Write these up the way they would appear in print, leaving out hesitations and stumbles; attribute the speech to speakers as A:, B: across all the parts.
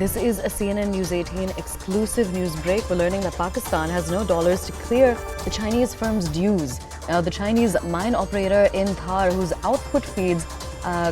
A: This is a CNN News 18 exclusive news break. We're learning that Pakistan has no dollars to clear the Chinese firm's dues. Now, the Chinese mine operator in Thar, whose output feeds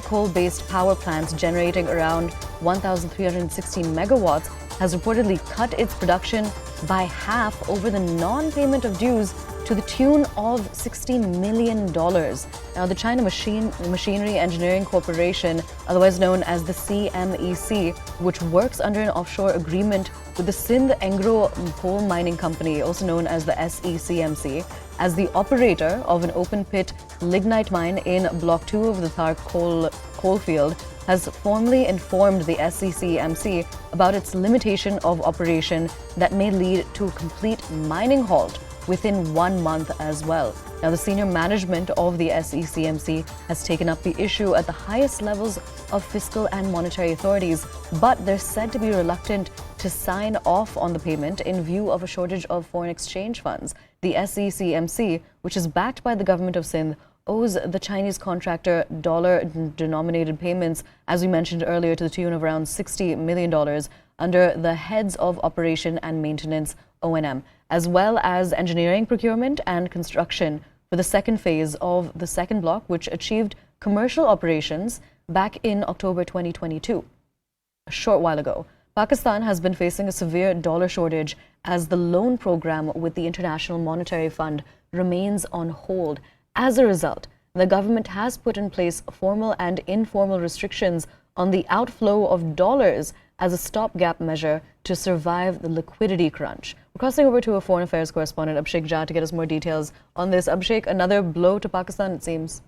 A: coal-based power plants generating around 1,360 megawatts, has reportedly cut its production by half over the non-payment of dues to the tune of $60 million. Now, the China Machinery Engineering Corporation, otherwise known as the CMEC, which works under an offshore agreement with the Sindh Engro Coal Mining Company, also known as the SECMC, as the operator of an open-pit lignite mine in Block 2 of the Thar coalfield, has formally informed the SECMC about its limitation of operation that may lead to a complete mining halt within 1 month as well. Now, the senior management of the SECMC has taken up the issue at the highest levels of fiscal and monetary authorities, but they're said to be reluctant to sign off on the payment in view of a shortage of foreign exchange funds. The SECMC, which is backed by the government of Sindh, owes the Chinese contractor dollar-denominated payments, as we mentioned earlier, to the tune of around $60 million under the Heads of Operation and Maintenance, O&M, as well as engineering, procurement and construction for the second phase of the second block, which achieved commercial operations back in October 2022. A short while ago, Pakistan has been facing a severe dollar shortage as the loan program with the International Monetary Fund remains on hold. As a result, the government has put in place formal and informal restrictions on the outflow of dollars as a stopgap measure to survive the liquidity crunch. We're crossing over to a foreign affairs correspondent, Abhishek Jha, to get us more details on this. Abhishek, another blow to Pakistan, it seems.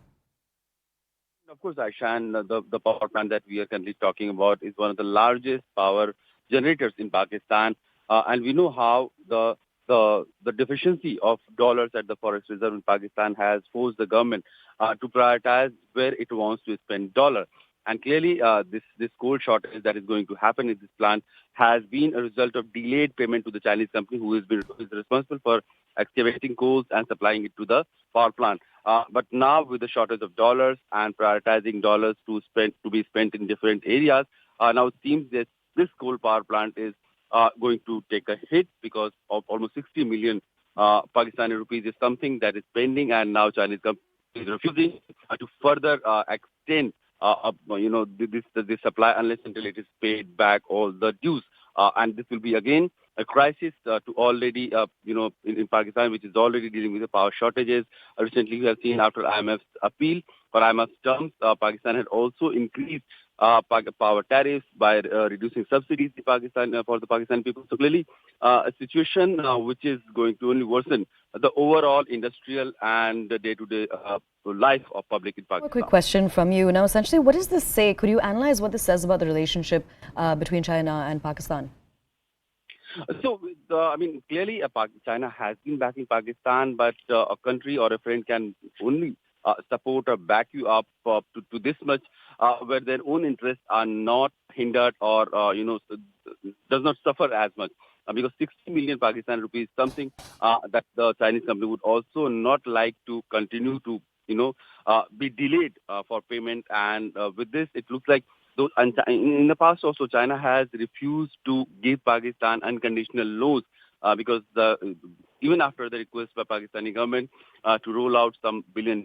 B: Of course, Aishan, the power plant that we are currently talking about is one of the largest power generators in Pakistan. And we know how the deficiency of dollars at the Forex Reserve in Pakistan has forced the government to prioritize where it wants to spend dollars. And clearly, this coal shortage that is going to happen in this plant has been a result of delayed payment to the Chinese company who is responsible for excavating coals and supplying it to the power plant. But now, with the shortage of dollars and prioritizing dollars to be spent in different areas, now it seems that this coal power plant is going to take a hit because of almost 60 million Pakistani rupees is something that is pending, and now Chinese company is refusing to further extend this supply unless until it is paid back all the dues. And this will be again a crisis to already, in Pakistan, which is already dealing with the power shortages. Recently, we have seen after IMF's appeal for IMF's terms, Pakistan had also increased power tariffs by reducing subsidies in Pakistan for the Pakistani people. So clearly, a situation which is going to only worsen the overall industrial and day-to-day life of public in Pakistan.
A: A quick question from you. Now, essentially, what does this say? Could you analyze what this says about the relationship between China and Pakistan?
B: So, clearly, China has been backing Pakistan, but a country or a friend can only support or back you up to this much where their own interests are not hindered or, does not suffer as much. Because 60 million Pakistan rupees is something that the Chinese company would also not like to continue to, be delayed for payment. And with this, it looks like in the past also, China has refused to give Pakistan unconditional loans because even after the request by Pakistani government to roll out some $1 billion,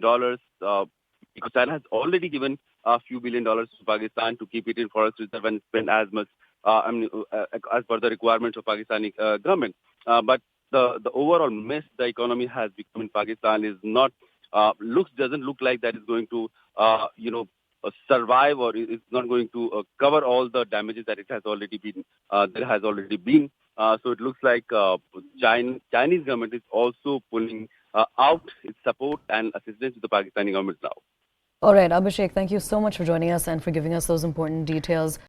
B: because China has already given a few $1 billion to Pakistan to keep it in Forex Reserve and spend as much as per the requirements of Pakistani government. But the overall mess the economy has become in Pakistan is not doesn't look like that is going to survive, or it's not going to cover all the damages that it has already been. So it looks like Chinese government is also pulling out its support and assistance to the Pakistani government now.
A: All right, Abhishek, thank you so much for joining us and for giving us those important details.